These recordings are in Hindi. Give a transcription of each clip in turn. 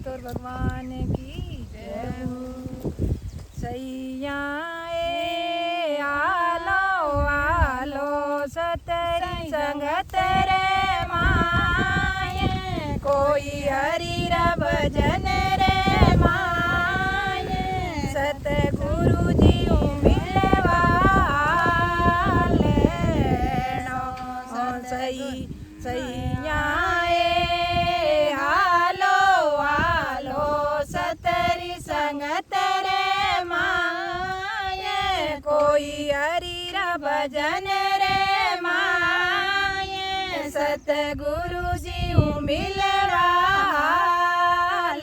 तोर भगवान की जय हो। सैया आलो आलो सतरी संगत रे माये, कोई हरि रा भजन रे माये, सतगुरु जी मिलवा लेनो। सैया आलो आलो सतरी संगत रे माये, कोई हरि रा भजन रे माये, सतगुरु जी मिलवा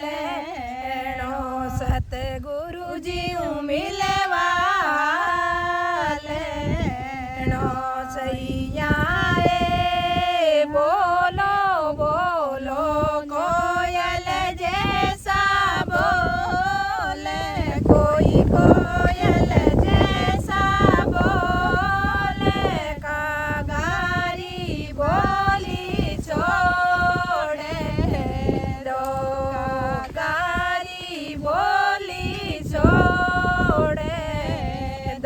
लेनो। सतगुरु जी मिलवा लेनो। सैया बोलो बोलो कोयल जैसा बोले, कोई कोयल जैसा बोले, कागारी बोली छोड़े दो, कागारी बोली छोड़े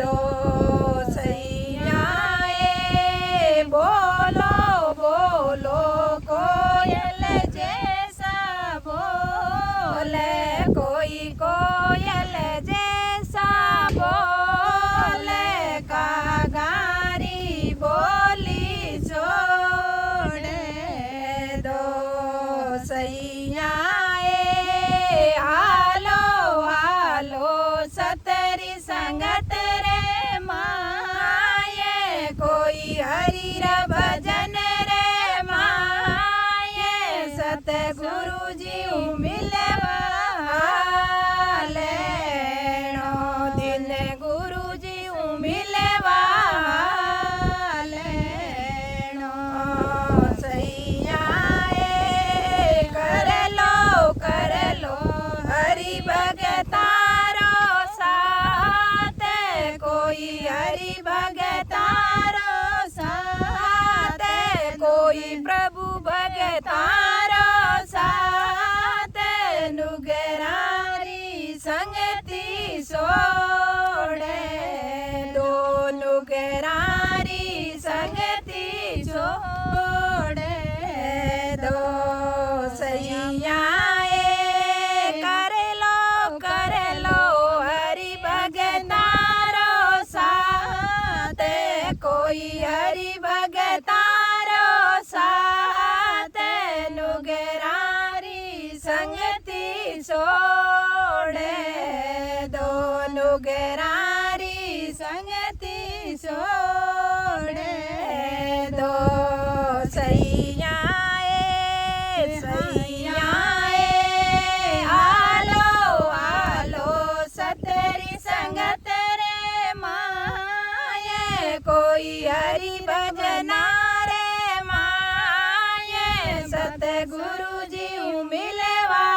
दो। सैया बोलो बोलो कोयल जैसा बोले, कोई कोयल जैसा बोले, कागारी बोली छोड़े दो। सैया आलो आलो सतरी संगत रे माये, कोई हरि रा भजन रे माये, सतगुरु जी मिलवा लेनो। दिन गुरु जी मिलवा लेनो। सैया कर लो हरि भगतारो साथ, कोई हरि भगतारो साथ, कोई प्रभु भगतारो साथ, नुगरारी संगति छोड़े दो, नुगरारी संगति छोड़े दो। सैया कर लो हरि भगतारो साथ, कोई हरि भगतारो साथ, नुगरारी संगति छोड़े दो, नुगरारी संगति छोड़े दो। सैया आलो आलो सतरी संगत रे माये, कोई हरि भजना रे माये, सतगुरु जी मिलवा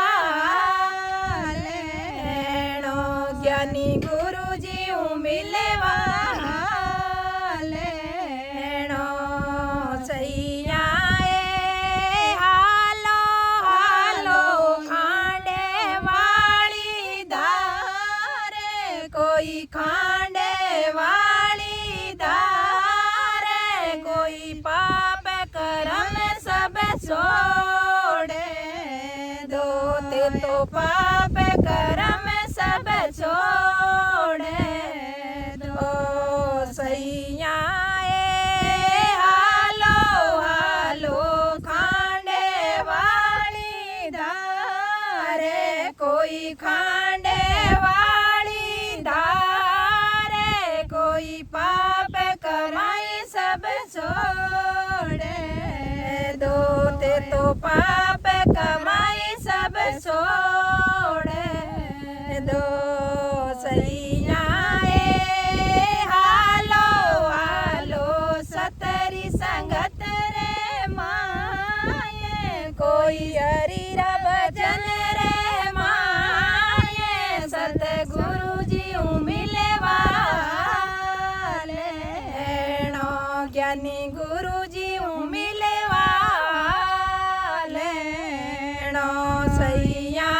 लेनो। ज्ञानी गुरु जी मिलवा लेनो। सैया आलो आलो खांडे वाली धारे, कोई खांडे वाली धारे, कोई पाप कर्म सब छोड़े दो, ते तो पाप कर्म सब छोड़े दो। सैया आलो खांडे वाली धारे, कोई खांडे वाली धारे, कोई पाप कमाई सब छोड़े दो, ते तो पाप कमाई सब छोड़े दो। सैया आलो सतरी संगत रे माये, कोई हरि रा भजन रे माये, सतगुरु जी मिलवा लेनो। ज्ञानी गुरु जी मिलवा लेनो। सैया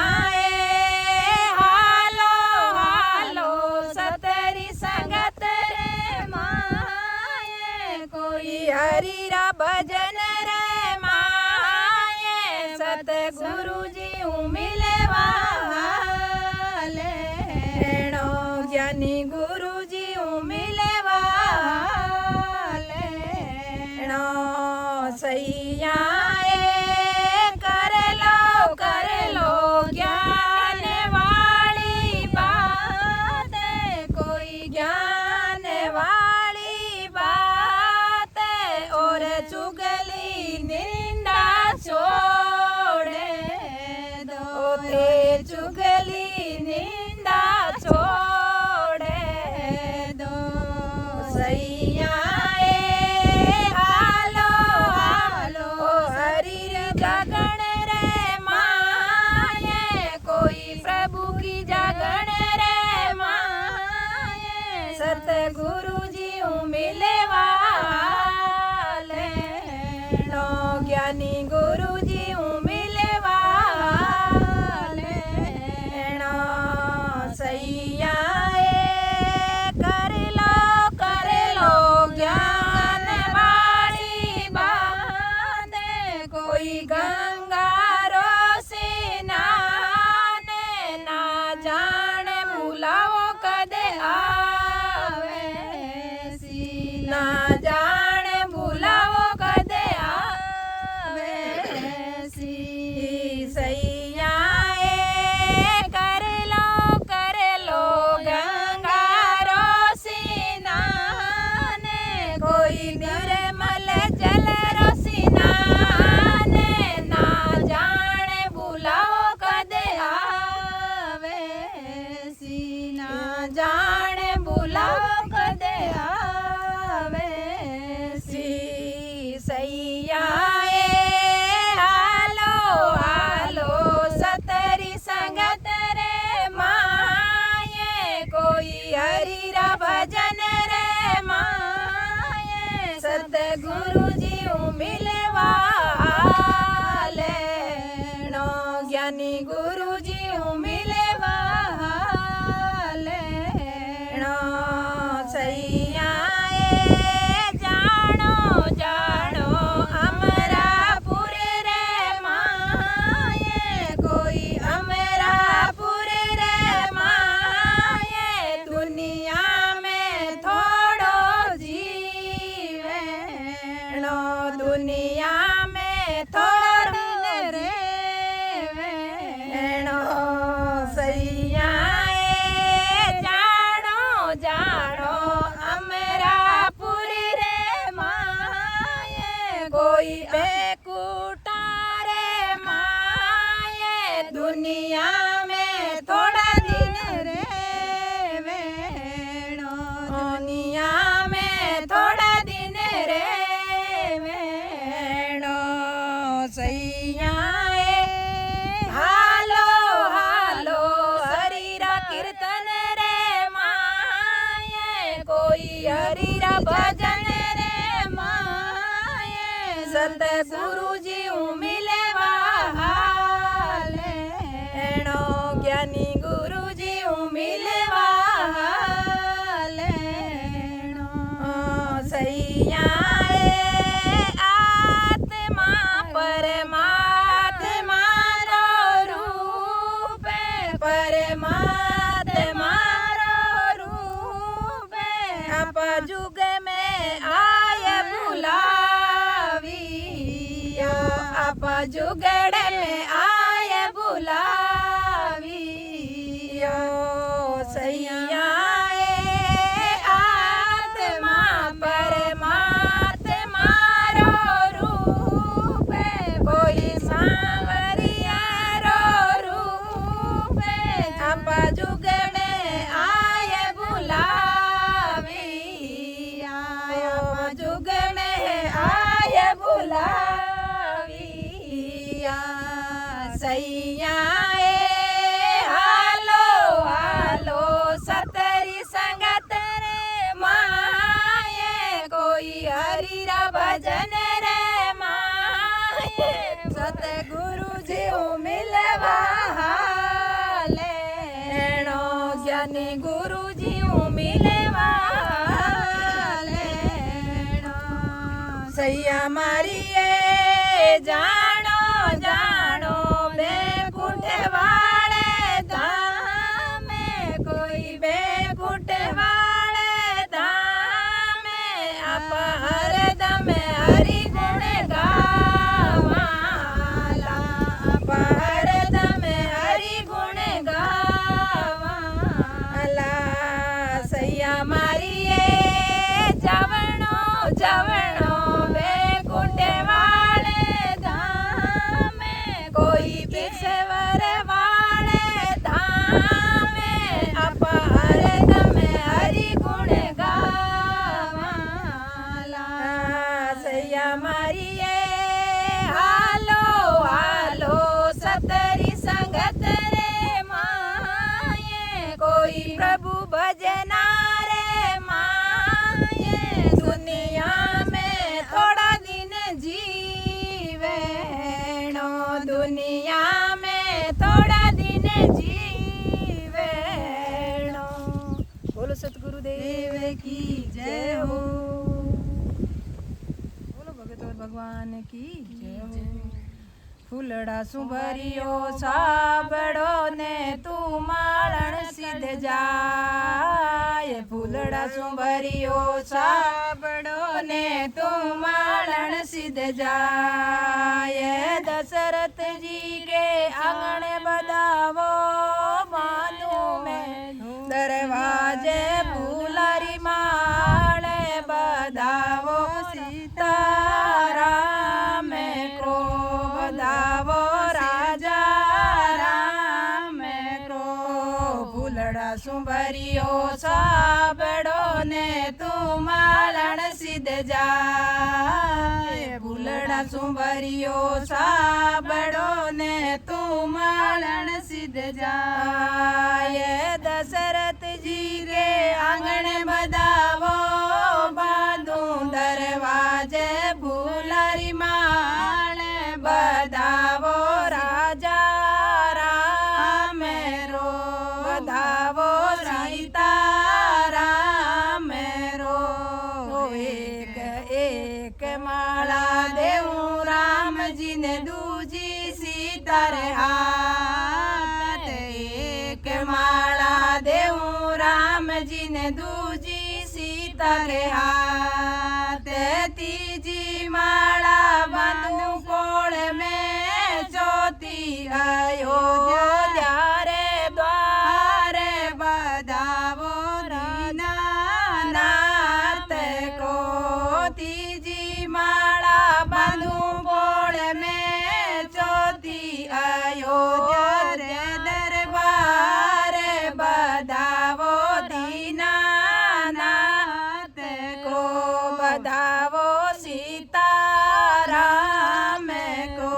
भजन रे माये सतगुरु जी मिलवा लेणो ज्ञानी गुरु जी मिलवा लेणो सैया कर लो ज्ञान वाली बात कोई ज्ञान वाली बात और चुगली निंदा छोड़े दो चुगली निंदा छोड़े दो सैया हालो हालो शरीर गगन रे माये कोई प्रभु की जागण रे माये सतगुरु जी मिलवा लेणो ज्ञानी गुरु जी मिलवा लेणो सैया कर लो ज्ञान वाली बात कोई गंगा रोसे नाने ना जाने बुलाओ कदे आवे सी ना जाने बुलाओ कदे आवे सी सैया कर लो गंगा रोसे नाने कोई निर्मल जल रोसे नाने ना जाने बुलाओ कदे आवे सी ना जाने बुलाओ कदे आवे सी सैया हालो हालो सतरी संगत रे माये कोई हरि रा भजन रे माये सतगुरु जी मिलवा लेणो ज्ञानी गुरु जी मिलवा लेणो सैया जानो जानो अमरापुर रे माये कोई अमरापुर रे माये दुनिया में थोड़ो जीवेणो दुनिया में थोड़ो रे वेणो सैया जानो जानो अमरापुर रे माये कोई बेकुटा रे माये दुनिया में थोड़ा दिन रे वेणो दुनिया में थोड़ा दिन रे वेणो सैया हालो हालो हरिरा कीर्तन रे माये कोई हरिरा भजन रे माये सतगुरु जी मिलवा लेणो ज्ञानी गुरु जी मिलवा लेणो सैया आत्मा परमात्मा रो रूप परमात्मा रो रूप आप जुग में आय बुलावियो आप जुगड़ में आय बुलावियो सैया आत्मा परमात्मा रो रूप कोई सांवरिया रो रूप आप जुग में आय बुलाविया आप जुग में आय बुलाविया सैया हालो हालो सतरी संगत रे माये कोई हरिरा भजन रे माये सतगुरु जी मिलवा लेणो ज्ञानी गुरु जी मिलवा लेणो सैया मारी ये जानो जानो बेकुठे वाले धामे कोई बेकुठे वाले धामे आप हरदम हरि गुण गावाला आप हरदम हरि गुण गावाला सैया मारी ये जवणो जवणो बेकुठे वाले धामे कोई पिछवर वाले धामे आप हरदम हरि गुण गावाला सैया मारी ये हालो हालो सतरी संगत रे माये कोई प्रभु भजना रे माये दुनिया में थोड़ा दिन जीवेणो दुनिया में थोड़ा दिन जीवेणो बोलो सतगुरुदेव की जय हो बोलो भगत और भगवान की जय हो फूलड़ा सुभरियो साबड़ो ने तू मारण सिद्ध जाय फूलड़ा सुभरियो साबड़ो ने तू मारण सिद्ध जाय दशरथ जी के आंगन बदावो मानो में दरवाजे फूलरी माले बदावो सीताराम को बदावो राजा राम को फूलड़ा सुभरियो साबड़ो ने तू मालन सिद्ध जाय फूलड़ा सुभरियो साबड़ो ने तू मालन सिद्ध जाय दशरथ जी के आंगन बदावो बांधू दरवाजे फूलरी माल बदावो राजा राम रो बदावो सीता राम रो एक एक माला देऊ राम जी ने दूजी सीता रे हाथ एक माला देऊ राम जी ने दूजी सीता रे हाथ तीजी माला बंधु कोल में चौथी अयोध्या रे द्वार बदावो दीनानाथ को तीजी माला बंधु कोल में चौथी अयोध्या रे दरबार बदावो दीनानाथ को बदावो सीताराम को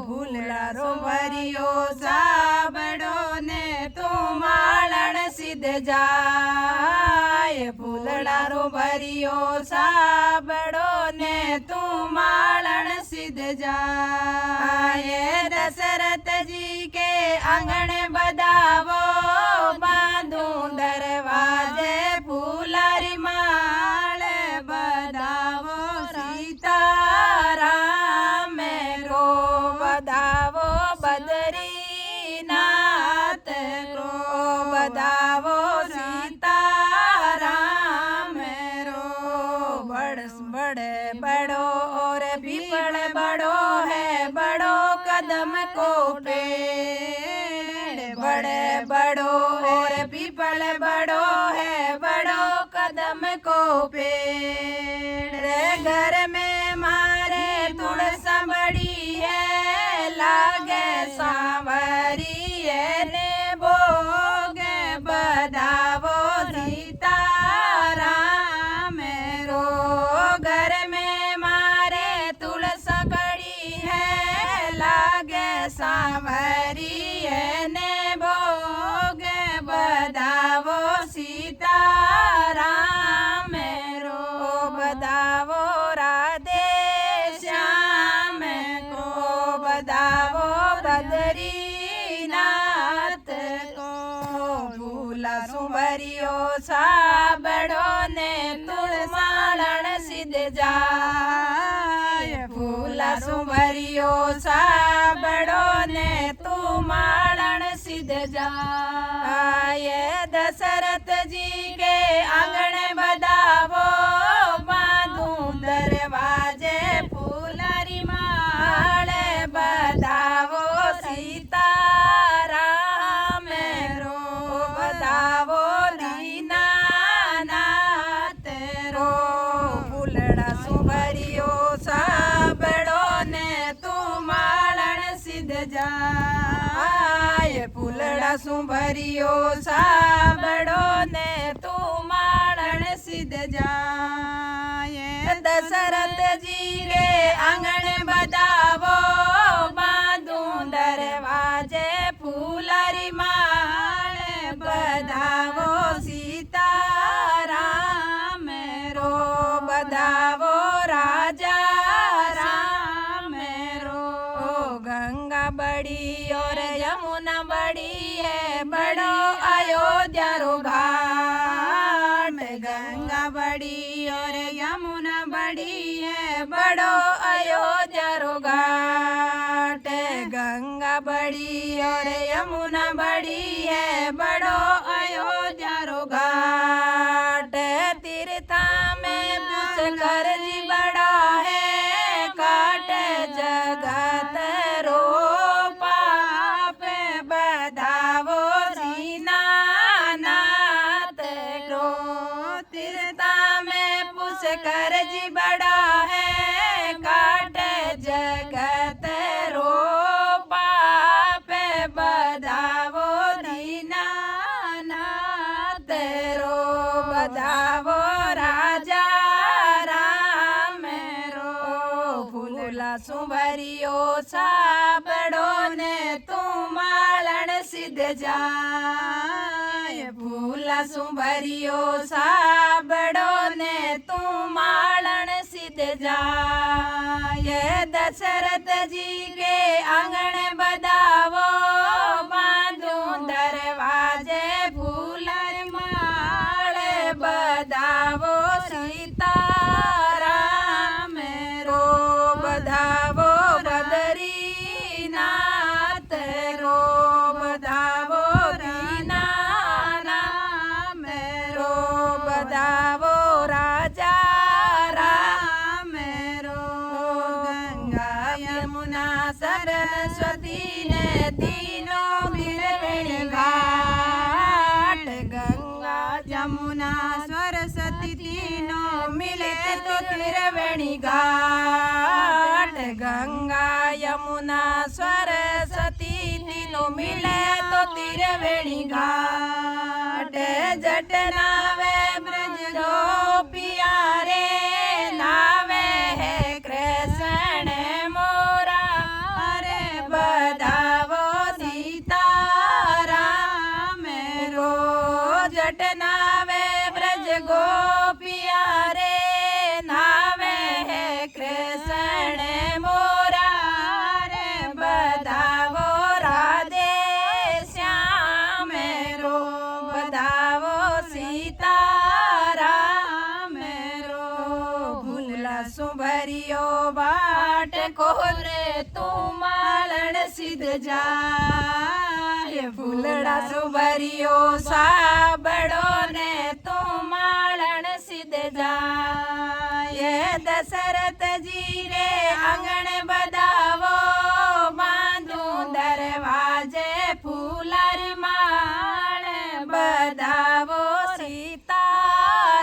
भूलड़ा रो भरियो साबड़ो ने तू मालन सिद्ध जाय भूलड़ा रो भरियो साबड़ो ने तू मालन सिद्ध जाय दशरथ जी के आंगन बदावो बांधू दरवाजे फूलरी माल बदावो सीताराम रो बदावो बद्रीनाथ को बदावो सीताराम रो बड़े बड़ो और पीपल बड़ो है बड़ो कदम को पेड़ बड़े बड़ो और पीपल बड़ो है बड़ो कदम को पेड़ घर में मारे तुलसा बड़ी है लागे सांवरी है ने भोग बदावो सीताराम रो घर में मारे तुलसा बड़ी है लागे सांवरी है ने भोग बदावो सीताराम रो बदावो राधे श्याम को बदावो बद्रीनाथ को भूला सुभरियो साबड़ो ने तुलसा सिद्ध जा सुंबरियो साबड़ो ने तू मालन सिद्ध जाए। दशरथ जी के आंगण बधावो बांधू दरवाजे फूलरी माल बधावो सीता राम रो बधावो दीनानाथ रो। फूलड़ा सुंबरियो साबड़ो ने तू मालन सिद्ध जाए। फूलड़ा सुंबरियो साबड़ो ने तू मालन सिद्ध जाए। दशरथ जी रे आंगण बधावो बांधू दरवाजे फूलरी माल बधावो सीता राम रो बधावो राजा राम रो। गंगा बड़ी और यमुना बड़ी है बड़ो अयोध्या रो घाट। गंगा बड़ी और यमुना बड़ी है बड़ो अयोध्या रो घाट। गंगा बड़ी और यमुना बड़ी है बड़ो अयोध्या रो घाट। तीर्था में पुष्कर जी बड़ा है काट जगत रो पाप बधावो दीनानाथ रो। तीर्था में पुष्कर जी बड़ा है काट जगत रो पाप बधावो दीनानाथ रो बधावो राजा राम रो। फूला सुंबरियो साबड़ो ने तू मालन सिद्ध जाए। फूला सुंबरियो साबड़ो ने तू मालन सिद्ध जाए। दशरथ जी के आंगण बधावो बांधू दरवाजे फूलर माल बधावो सीता राम रो बधावो बदरीनाथ रो बधावो दीनानाथ रो बधावो राजा राम रो। गंगा यमुना सरस्वती ने तीनों मिलवेणी घाट। गंगा यमुना सरस्वती तीनों मिले तो त्रिवेणी घाट। गंगा यमुना सरस्वती तीनों मिले तो त्रिवेणी घाट। जटनावे ब्रज गोपिया रे नावे है कृष्ण मोरा रे बधावो सीता राम रो। जटनावे ब्रज गोपिया रे नावे है कृष्ण मोरा रे बधावो राधे श्याम रो बधावो सीता राम रो। भूला सुंबरियो बाट कोरे तू मालन सिद्ध जाए। फूलड़ा सुंबरियो साबड़ो ने तू मालन सिद्ध जाए। दशरथ जी रे आंगण बधावो बांधू दरवाजे फूलर माल बधावो सीता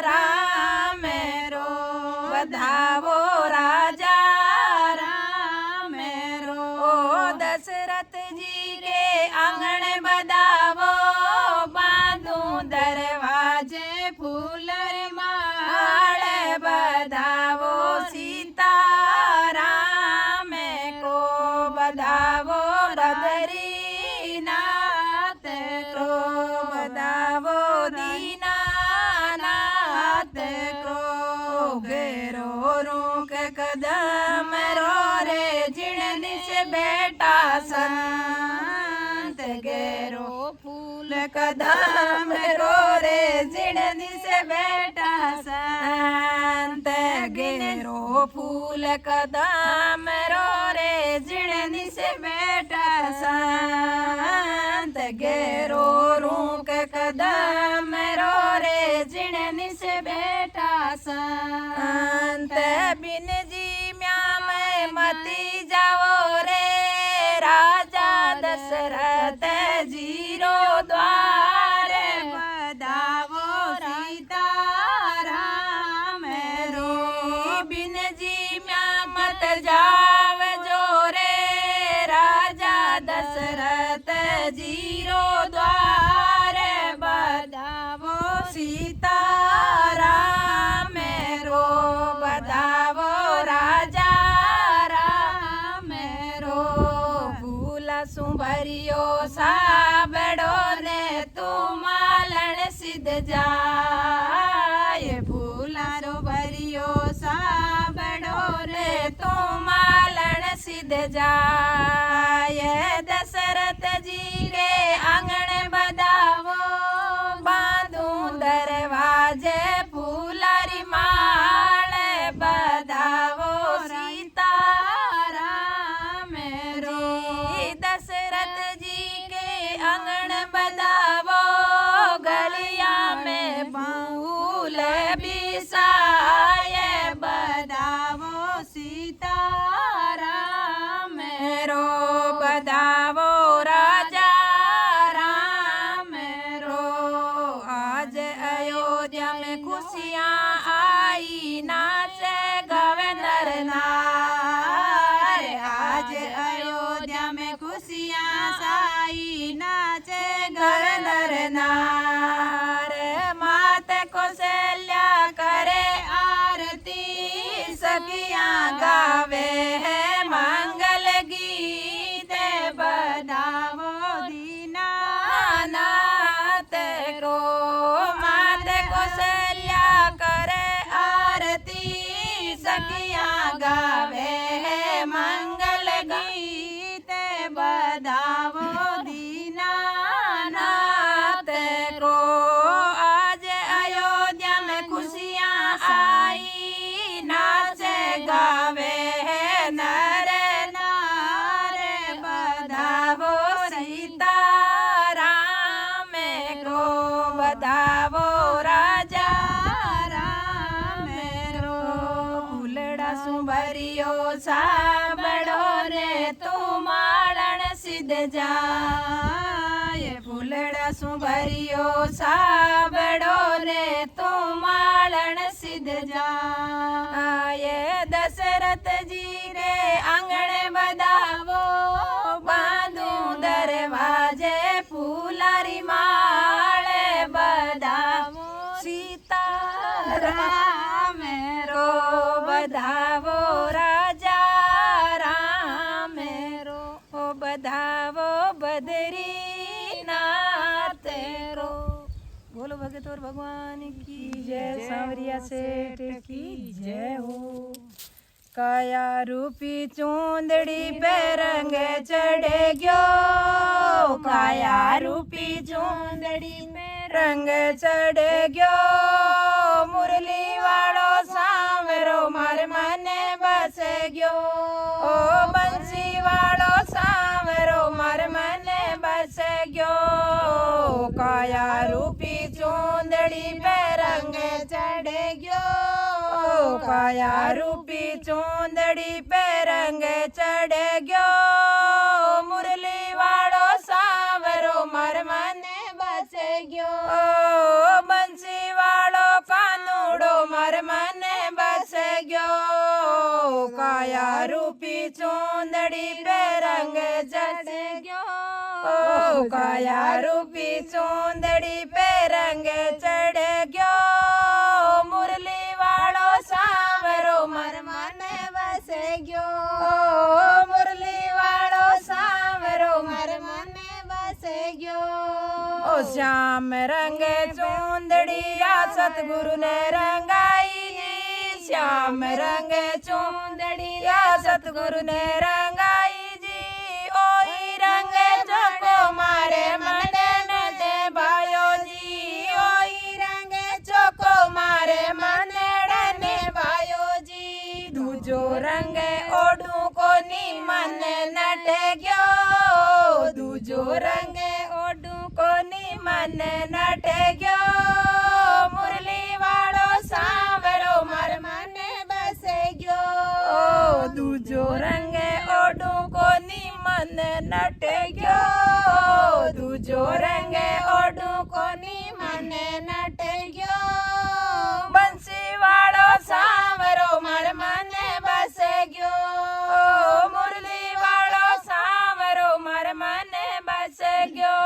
राम रो बधावो राजा राम रो। दशरथ जी के आंगण बधावो बांधू दरवाजे फूलर माल बधावो सीता राम को बधावो बदरीनाथ को बधावो दीनानाथ को। घेरो रूक कदम रो रे जिण से बेटा संत। घेरो फूल कदम रो रे जिण से बेटा संत। गेरो फूल कदम रो रे जिणनी से बेटा संत गेरो रूक कदम रो रे जिणनी से बेटा संत बिन जी म्याम मती जाओ रे राजा दशरथ जीरो द्वार बधावो सीता राम रो बिन जी म्याम मत जाव जो रे राजा दशरथ जीरो द्वार बधावो सीता राम रो बधावो राजा राम रो फूला सुभरियो साबड़ो ने तू मालन सिद्ध जाए फूला सुभरियो साबड़ो रे तू मालन सिद्ध जाए दशरथ जी रे आंगण बधावो बांधू दरवाजे फूलारी माल बधावो सीता राम रो दशरथ जी के आंगण बधावो गलिया में फूल बिसाए बधावो सीता राम रो बधावो राजा राम रो आज अयोध्या में खुशियाँ आई नाचे गावे नर नार आज अयोध्या में खुशियाँ आई नाचे गावे नर नार मात कौशल्या करे आरती सखियाँ गावे है मंगल गीत बधावो दीनानाथ को मात कौशल्या करे आरती सखियाँ गावे है मंगल गीत बधावो दीनानाथ को आज अयोध्या में खुशियाँ आई नाचे गावे है नर नार बधावो सीता राम को बधावो राजा राम रो फूलड़ा सुभरियो साबड़ो रे तू मालन सिद्ध जाए फूलड़ा सुभरियो साबड़ो रे तू मालन सिद्ध जाए दशरथ जी रे आंगण बधावो बांधू दरवाजे फूलारी माल बधावो सीता राम रो बधावो राजा राम रो बधावो बद्रीनाथ रो बोलो भगत और भगवान की जय सांवरिया सेठ की जय हो काया रूपी चूंदड़ी पे रंग चढ़े गयो काया रूपी चूंदड़ी पे रंग चढ़े गयो मुरली वालो सांवरो मार मने बस गयो ओ बंसी वालो सांवरो मार मने बस गयो काया रूपी चूंदड़ी पे रंग चढ़े गयो काया रूपी चूंदड़ी पे रंग चढ़े गयो मुरली वालो सांवरो मार मने बस गयो बंसी वालो कानूड़ो मार मने बस गयो काया रूपी चूंदड़ी पे रंग चढ़े गयो काया रूपी चूंदड़ी पे रंग चढ़े गयो मुरली वालो सांवरो मार मने बस गयो मुरली वालो सांवरो मार मने बस गयो ओ श्याम रंग चूंदड़िया सतगुरु ने रंगाई जी श्याम रंग चूंदड़िया सतगुरु ने रंगाई जी ओई रंग चको मारे मने न दे भायो जी ओई रंग चको मारे मने ने भायो मन नटे गयो मुरली वाळो सांवरो मार मन बसे गयो दूजो रंग ओडू कोनी मन नटे गयो दूजो रंग ओडू कोनी मन नटे गयो बंसी वाळो सांवरो मार मन बसे गयो मुरली वाळो सांवरो मार मन बसे गयो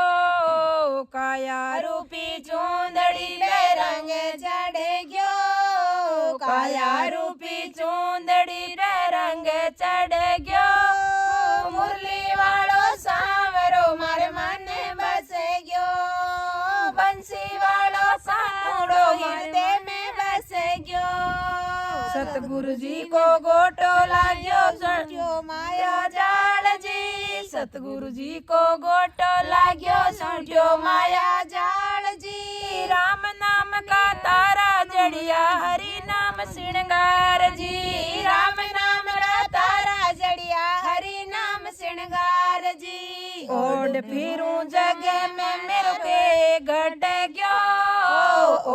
काया रूपी चूंदड़ी पे रंग चढ़े गयो काया रूपी चूंदड़ी पे रंग चढ़े गयो मुरली वाळो सांवरो मार मन बसे गयो बंसी वाळो सांवरो हृदय में बसे गयो सतगुरु जी को गोटो लाग्यो सटो माया जाल जी सतगुरु जी को गोटो लाग्यो सटो माया जाल जी राम नाम का तारा जड़िया हरि नाम श्रृंगार जी राम नाम का तारा जड़िया हरि नाम श्रृंगार जी ओड फिरूं जग में मेरे के घट गयो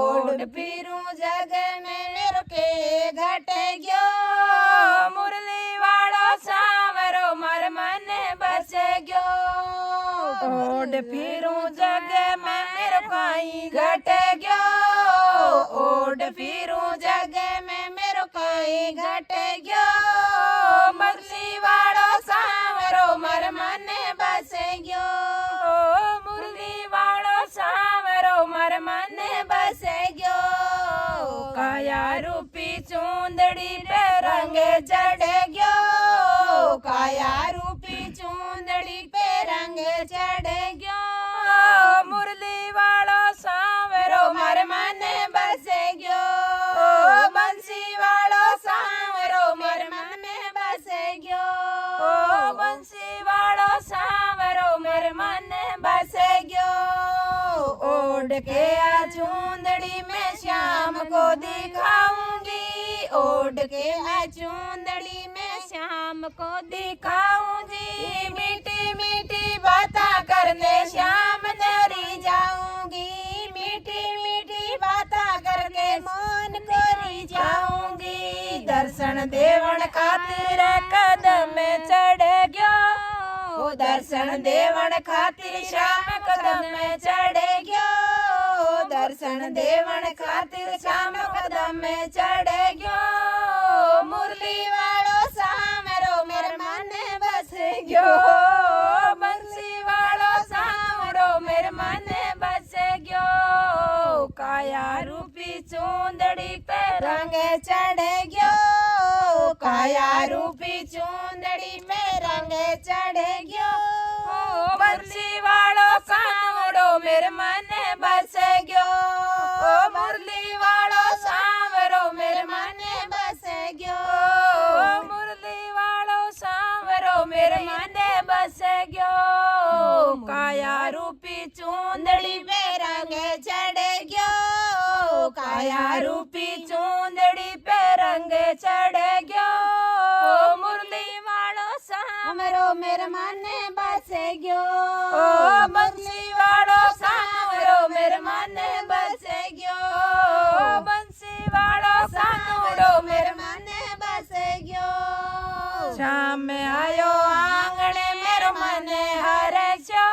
ओड फिरूं जग में मेरे के घट गयो मुरली वाळो सांवरो मार मन बसे गयो ओड फिरूं जग में मेरे काई घट गयो ओड फिरूं जग में मेरे काई घट गयो मुरली वाळो सांवरो मार मन बसे गयो मुरली वाळो सांवरो मार मन बसे गयो काया रूपी चूंदड़ी पे रंग चढ़े गयो काया रूपी चूंदड़ी पे रंग चढ़े गयो मुरली वाळो सांवरो मार मन बसे गयो बंसी वाळो सांवरो मार मन बसे गयो बंसी वाळो सांवरो मार मन बसे गयो ओढ़ के आ चूंदड़ी में श्याम को दिखाऊंगी ओढ़ के आ चूंदड़ी में श्याम को दिखाऊंगी मीठी मीठी बातें करने श्याम नरी जाऊंगी मीठी मीठी बातें करके मन को रिझाऊंगी दर्शन देवण खातिर कदम में चढ़ गयो दर्शन देवण खातिर श्याम कदम में चढ़ गयो दर्शन देवण खातिर श्याम कदम में चढ़ गयो मुरली वाळो सांवरो मेर मन बस गयो बंसी वाळो सांवरो मेर मन बस गयो काया रूपी चूंदड़ी पे रंग चढ़ गयो काया रूपी चूंदड़ी में रंग चढ़ गयो बंसी वाळो सांवरो मेर मन बस गयो मुरली वाळो सांवरो मेर मन बस गयो मुरली वाळो सांवरो मेर मन बस गयो काया रूपी चूंदड़ी पे रंग चढ़ गयो काया रूपी चूंदड़ी पे रंग चढ़ गयो मुरली वाळो सांवरो मेर मन बस गयो बंसी वाळो सांवरो मेर मन बस गयो बंसी वाळो सांवरो मेर मन बस गयो श्याम आयो आंगणे मेरो मन हर्षो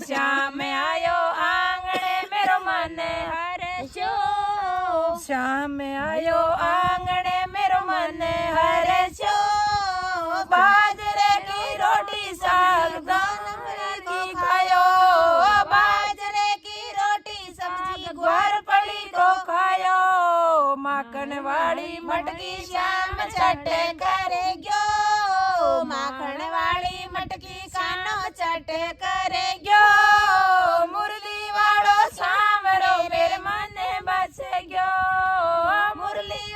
श्याम आयो आंगणे मेरो मन हर्षो श्याम आयो आंगणे मेरो मन हर्षो बाजरे की रोटी साग की खायो बाजरे की रोटी सब्जी ग्वार पड़ी को खायो माखन वाली मटकी श्याम चट करे गयो माखन वाली मटकी कानो चट करे गयो मुरली वाळो सांवरो मेर मन बस गयो मुरली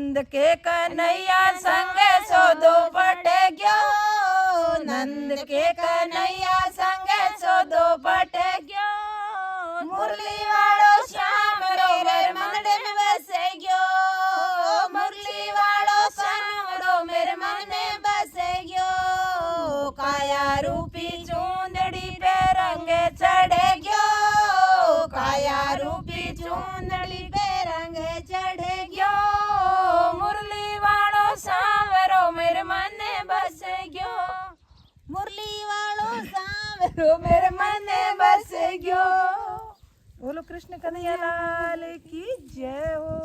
नंद के कन्हैया संग सोदो पट गयो, नंद के कन्हैया संग सोदो पट गयो, मुरली वालो श्याम रो मेरे मनडे में बस गयो, मुरली वालो श्याम रो मेरे मन में बस गयो, काया रूपी चूंदड़ी पे रंग चढ़ गयो, काया रूपी चूंदड़ी पे रंग चढ़ गयो, मुरली वालो सांवरो मेरे मन में बस गयो, मुरली वालो सांवरो मेरे मन में बस गयो। बोलो कृष्ण कन्हैया लाल की जय हो,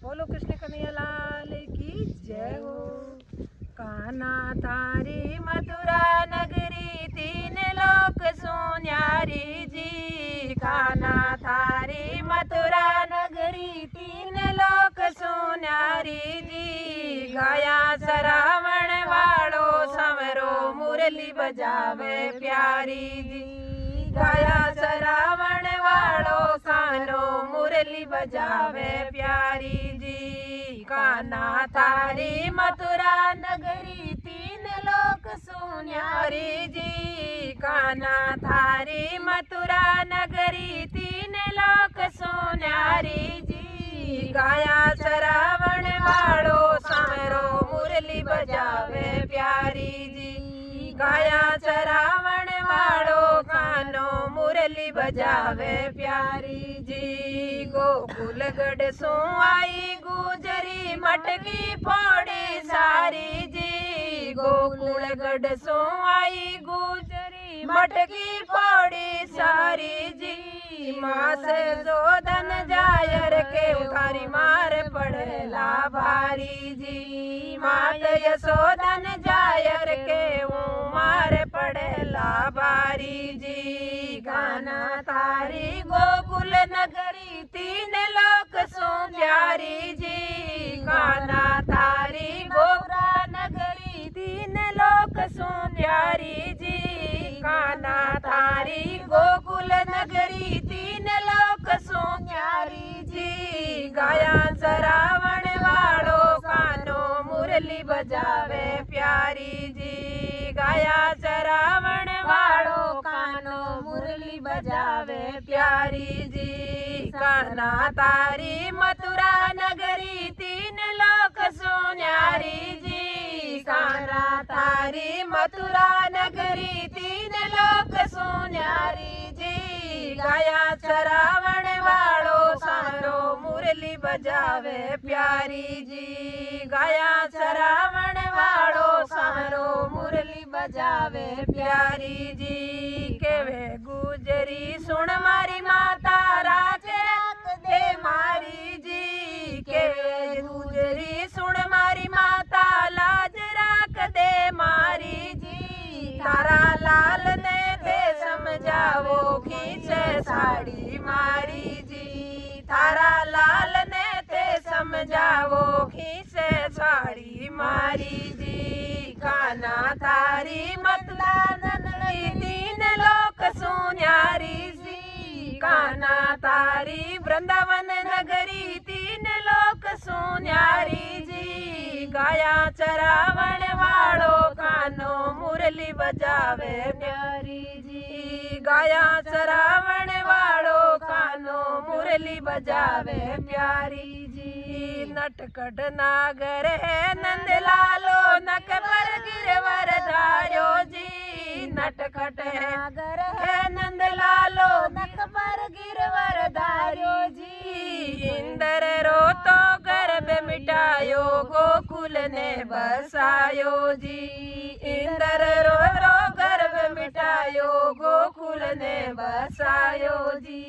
बोलो कृष्ण कन्हैया लाल की जय हो। कान्हा थारी मथुरा नगरी तीन लोक सुन्यारी जी, कान्हा थारी मथुरा नगरी तीन लोक सुन्यारी जी, गाया सरावण वालो संवरो मुरली बजावे प्यारी जी, गाया सरावण वालो कानो मुरली बजावे प्यारी जी, कान्हा थारी मथुरा नगरी तीन लोक सुन्यारी जी, कान्हा थारी मथुरा नगरी तीन लोक सुन्यारी जी, गाया सरावण वालो सांवरो मुरली बजावे प्यारी जी, गाया सरावण वालो कानो मुरली बजावे प्यारी जी, गोकुलगढ़ सो आई गुजरी मटकी फोड़ी सारी जी, गोकुलगढ़ सो आई गुजरी मटकी फोड़ी सारी जी, माँ से जो धन जायर के उधारी मार पड़ेला भारी जी, मात यशोधन जायर के मार पड़ेला भारी जी, कान्हा थारी गोकुल नगरी तीन लोक सुन्यारी जी, कान्हा थारी गोकुल नगरी तीन लोक सुन्यारी जी, कान्हा थारी गोकुल नगरी तीन लोक सुन्यारी जी, गाया सरावण वालो कानो मुरली बजावे प्यारी जी, गाया सरावण वालो कानो मुरली बजावे प्यारी जी, कान्हा थारी मथुरा नगरी तीन लोक सुन्यारी जी, कान्हा थारी मथुरा नगरी तीन लोक सुन्यारी जी, गाया सरावण वालो सांवरो मुरली बजावे प्यारी जी, गाया सरावण वालो सांवरो मुरली बजावे प्यारी जी, केवे गुजरी सुन मारी माता राज राख दे मारी जी, केवे गुजरी सुन मारी माता लाज राख दे मारी जी, तारा लाल ने ते समझावो खींचे साड़ी मारी जी, तारा लाल ने ते समझावो खींचे साड़ी मारी जी, कान्हा थारी मथुरा नगरी तीन लोक सुन्यारी जी, कान्हा थारी वृंदावन नगरी तीन लोक सुन्यारी जी, गाया चरावण वालो कानो मुरली बजावे प्यारी जी, गाया चरावण वालो कानो मुरली बजावे प्यारी जी, नटखट नागर है नंद लालो नक पर गिरवर धार्यो जी, नटखट नागर है नंद लालो नक पर गिरवर धार्यो जी, इंदर रो तो गर्भ मिटायो गोकुल ने बसायो जी, इंदर रो रो गर्भ मिटायो गोकुल ने बसायो जी,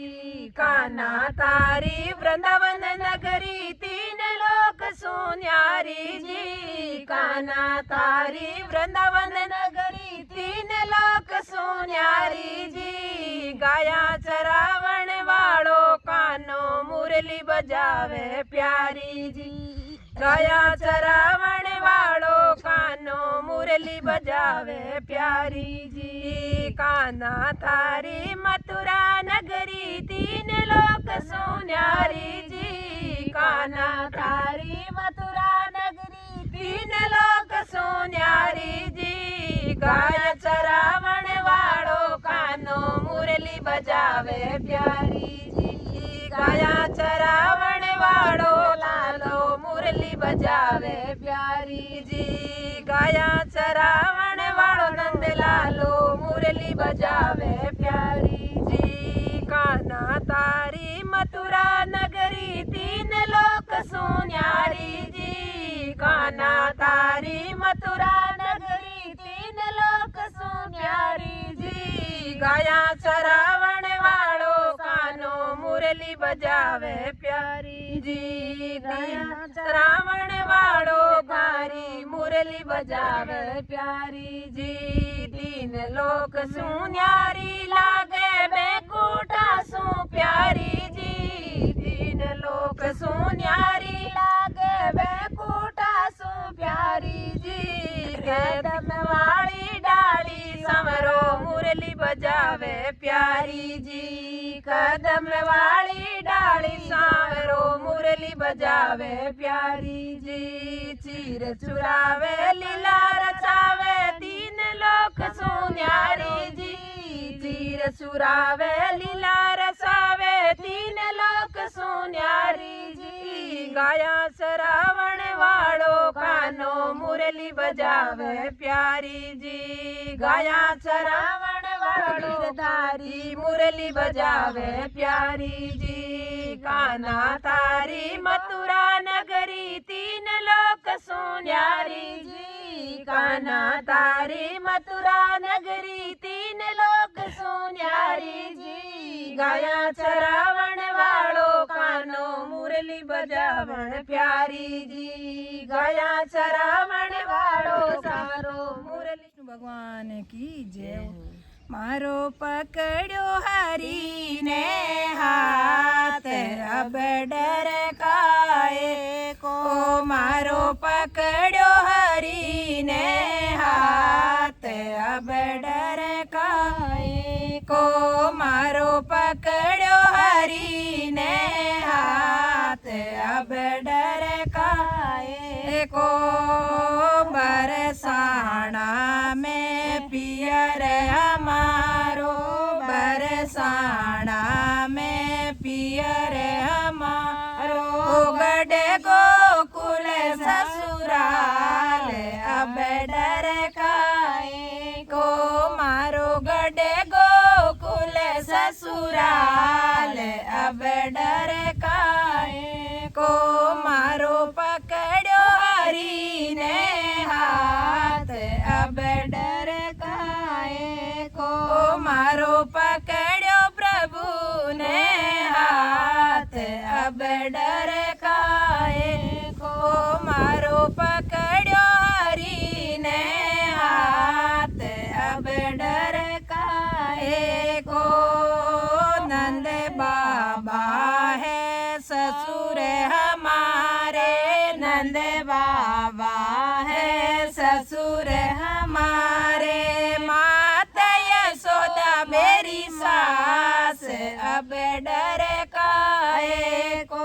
कान्हा थारी वृंदावन नगरी तीन लोक सुन्यारी जी, कान्हा थारी वृंदावन नगरी तीन लोक सुन्यारी जी, गाया चरावण वालो कानो मुरली बजावे प्यारी जी, गाया चरावण वालो कानो मुरली बजावे प्यारी जी, कान्हा थारी मथुरा नगरी तीन लोक सुन्यारी जी, कान्हा तारी मथुरा नगरी तीन लोक सुन्यारी जी। गाय चरावण वाळो कान्हो मुरली बजावे प्यारी जी। गाया चरावण वाळो लालो मुरली बजावे प्यारी जी। गाया चरावण वाळो नंद लालो मुरली बजावे प्यारी जी। कान्हा तारी मथुरा नगरी तीन लोक सुन्यारी जी। कान्हा तारी मथुरा नगरी तीन लोक सुन्यारी जी। गाया चरावण वाळो कान्हो मुरली बजावे प्यारी जी। गाया चरावण वाळो गारी मुरली बजावे प्यारी जी। तीन लोक सुन्यारी लागे बेकुटा सु प्यारी जी। तीन लोक सुन्यारी लागे बेकुटा सु प्यारी जी। कदम वाली डाली समरो मुरली बजावे प्यारी जी। कदम वाली डाली समरो मुरली बजावे प्यारी जी। चीर चुरावे लीला रचावे तीन लोक सुन्यारी जी। चीर चुरावे लीला रसावे तीन लोक सुन्यारी जी। गाया चरावण वाळो कान्हो मुरली बजावे प्यारी जी। गाया चरावण वाळो धारी मुरली बजावे प्यारी जी। कान्हा तारी मथुरा नगरी तीन लोक सुन्यारी जी। कान्हा तारी मथुरा नगरी तीन लोक सुन्यारी जी। गाया चरावण वाळो कान्हो मुरली बजावण प्यारी जी। गाया चरावण वाळो सारो मुरली। भगवान की जय। मारो पकड़ो हरी ने हाथ अब डर काए को। मारो पकड़ो हरी ने हाथ अब डर काए को। मारो पकड़ो हरी ने हाथ अब डर काए को। बरसाना में पियर हमारो बरसाना में पियर हमारो। गढ़ गोकुल ससुराल अब डर काए को। मारो गढ़ गोकुल ससुराल अब डर काए को। मारो पकड़ो हरी ने हाथ अब डर काए को। मारो पकड़ो प्रभु ने हाथ अब डर काए को। मारो पकड़ो हरी ने हाथ अब डर काए को। नंद बाबा है ससुर हमारे। नंद बाबा है ससुर हमारे। माता यशोदा मेरी सास अब डर काए को।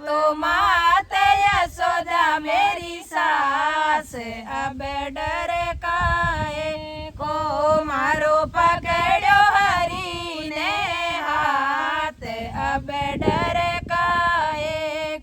तो माता यशोदा मेरी सास अब डर काए को। मारो पकड़ो हरी ने हाथ अब डर काए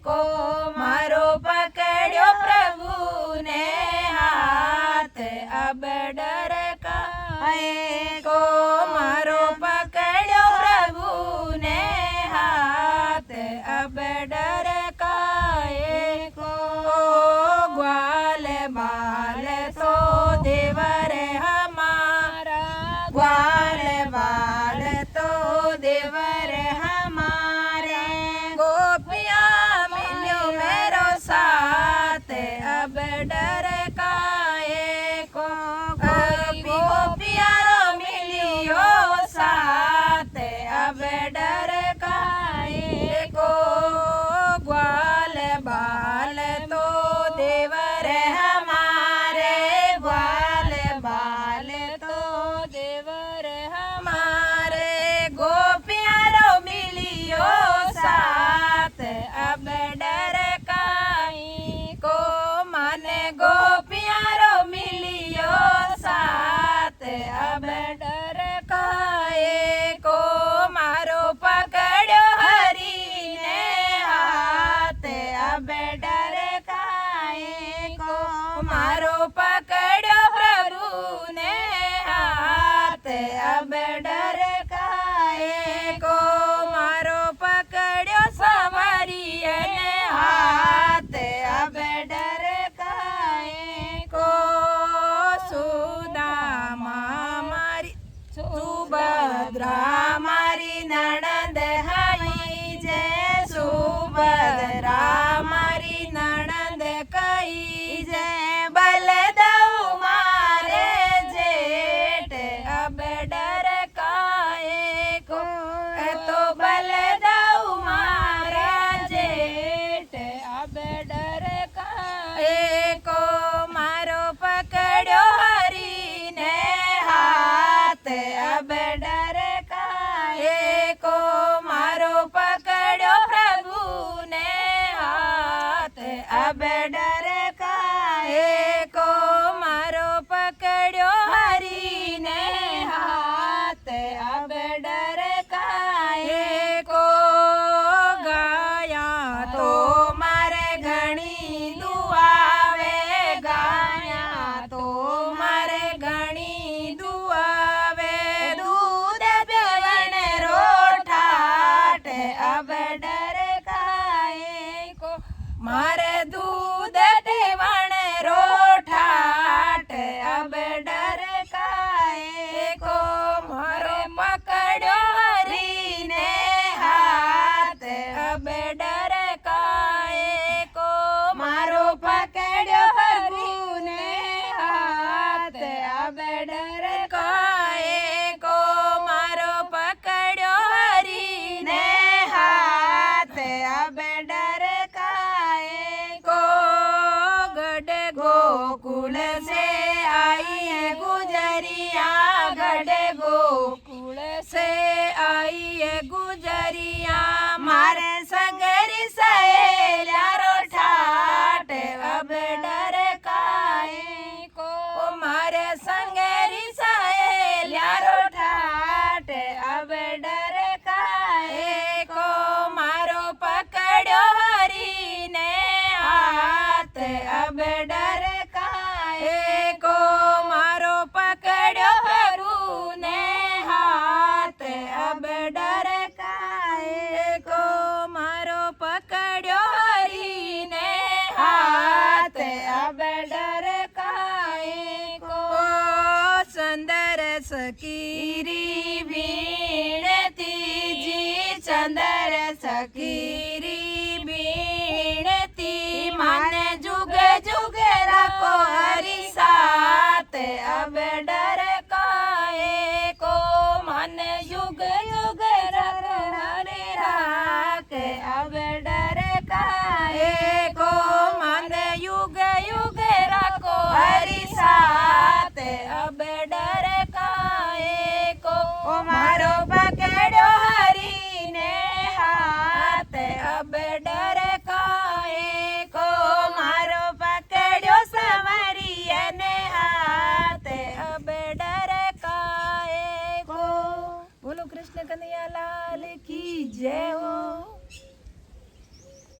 सुभद्रा मारी नणंद हई जे सुभद्रा मारी नणंद कही जे बलदेव मारे जेठ अब डर काहे को तो बलदेव मारा जेठ अब डर काहे को मारो पकड़ो हरी ने हाथ अब डर काहे को मारो पकड़ो प्रभु ने हाथ अब डर काहे को मारो पकड़ो हरी ने हाथ अब डर काहे को गाया तो मारे घणी दुआवे गाया तो मारे घणी दुआवे दूध पीवण रोठाट अब डर काहे को मारे दूध पीवण रोठाट अब डर काहे को मारो पकड़ो हरी ने हाथ अब डर काहे को मारो पकड़ो हरी ने हाथ अब डर काहे को मारो पकड़ो हरी ने हाथ अब डर काहे को गढ़ गोकुल से आई है गुजरिया गढ़ गोकुल से आई है गुजरिया मारे सगरी सहेल्या रोठाट अब डर काहे को मारे संगरी सहेल्या रोठाट अब डर काहे को मारो पकड़ो हरी ने हाथ अब डर काहे को मारो पकड़ो हरू ने हाथ अब डर काहे को मारो पकड़ो हरी ने हाथ अब डर काहे को सुंदर सकीरी बीणती जी चंदर सकीरी बीणती माने जुग जुग रखो हरी साथ अब डर